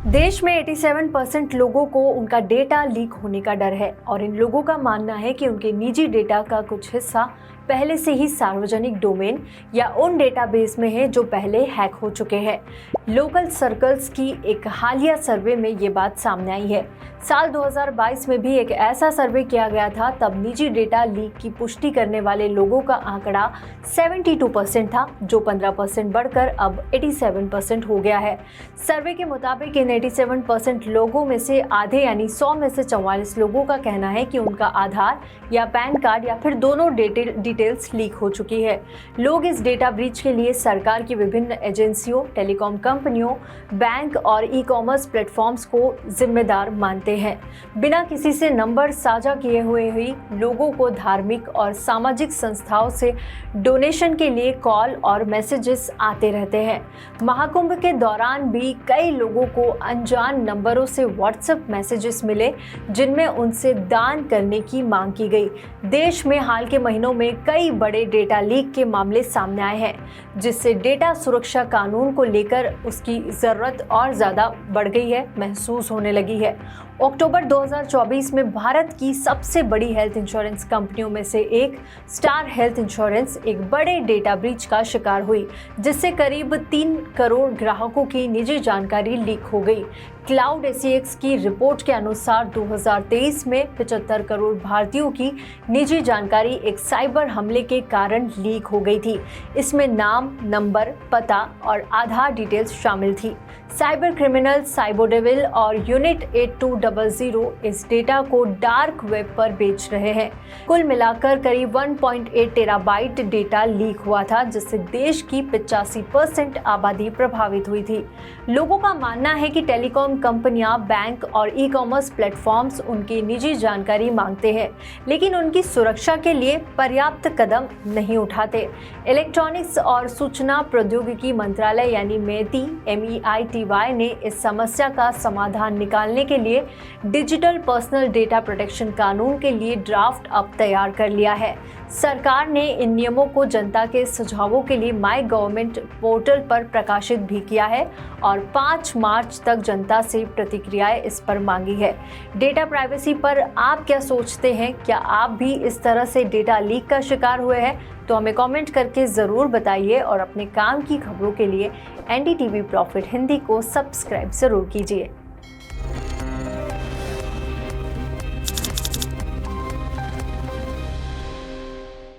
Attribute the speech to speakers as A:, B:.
A: देश में 87% लोगों को उनका डेटा लीक होने का डर है और इन लोगों का मानना है कि उनके निजी डेटा का कुछ हिस्सा पहले से ही सार्वजनिक डोमेन या उन डेटाबेस में है जो पहले हैक हो चुके हैं। लोकल सर्कल्स की एक हालिया सर्वे में ये बात सामने आई है। साल 2022 में भी एक ऐसा सर्वे किया गया था, तब निजी डेटा लीक की पुष्टि करने वाले लोगों का आंकड़ा 72% था, जो 15% बढ़कर अब 87% हो गया है। सर्वे के मुताबिक इन 87% लोगों में से आधे यानी 100 में से 44 लोगों का कहना है कि उनका आधार या पैन कार्ड या फिर दोनों डिटेल्स लीक हो चुकी है। लोग इस डेटा ब्रीच के लिए सरकार की विभिन्न एजेंसियों, टेलीकॉम कंपनियों, बैंक और ई-कॉमर्स प्लेटफॉर्म्स को जिम्मेदार मानते हैं। बिना किसी से नंबर साझा किए हुए ही लोगों को धार्मिक और सामाजिक संस्थाओं से डोनेशन के लिए कॉल और मैसेजेस आते रहते हैं। महाकुंभ के दौरान भी कई लोगों को अनजान नंबरों से व्हाट्सएप मैसेजेस मिले, जिनमें उनसे दान करने की मांग की गई। देश में हाल के महीनों में कई बड़े डेटा लीक के मामले सामने आए हैं, जिससे डेटा सुरक्षा कानून को लेकर उसकी ज़रूरत और ज़्यादा बढ़ गई है, महसूस होने लगी है। अक्टूबर 2024 में भारत की सबसे बड़ी हेल्थ इंश्योरेंस कंपनियों में से एक स्टार हेल्थ इंश्योरेंस एक बड़े डेटा ब्रीच का शिकार हुई, जिससे करीब 3 करोड़ ग्राहकों की निजी जानकारी लीक हो गई। क्लाउड एसीएक्स की रिपोर्ट के अनुसार 2023 में 75 करोड़ भारतीयों की निजी जानकारी एक साइबर हमले के कारण लीक हो गई थी। इसमें नाम, नंबर, पता और आधार डिटेल्स शामिल थी। साइबर क्रिमिनल साइबोडेविल और यूनिट 8200 इस डेटा को डार्क वेब पर बेच रहे हैं। कुल मिलाकर करीब 1.8 टेराबाइट डेटा लीक हुआ था, जिससे देश की 85% आबादी प्रभावित हुई थी। लोगों का मानना है कि टेलीकॉम कंपनियां, बैंक और ई-कॉमर्स प्लेटफॉर्म्स उनकी निजी जानकारी मांगते हैं, लेकिन उनकी सुरक्षा के लिए पर्याप्त कदम नहीं उठाते। इलेक्ट्रॉनिक्स और सूचना प्रौद्योगिकी मंत्रालय यानी MEITY ने इस समस्या का समाधान निकालने के लिए डिजिटल पर्सनल डेटा प्रोटेक्शन कानून के लिए ड्राफ्ट अब तैयार कर लिया है। सरकार ने इन नियमों को जनता के सुझावों के लिए माई गवर्नमेंट पोर्टल पर प्रकाशित भी किया है और 5 मार्च तक जनता से प्रतिक्रियाएं इस पर मांगी है। डेटा प्राइवेसी पर आप क्या सोचते हैं? क्या आप भी इस तरह से डेटा लीक का शिकार हुए हैं? तो हमें कमेंट करके ज़रूर बताइए और अपने काम की खबरों के लिए NDTV प्रॉफिट हिंदी को सब्सक्राइब ज़रूर कीजिए।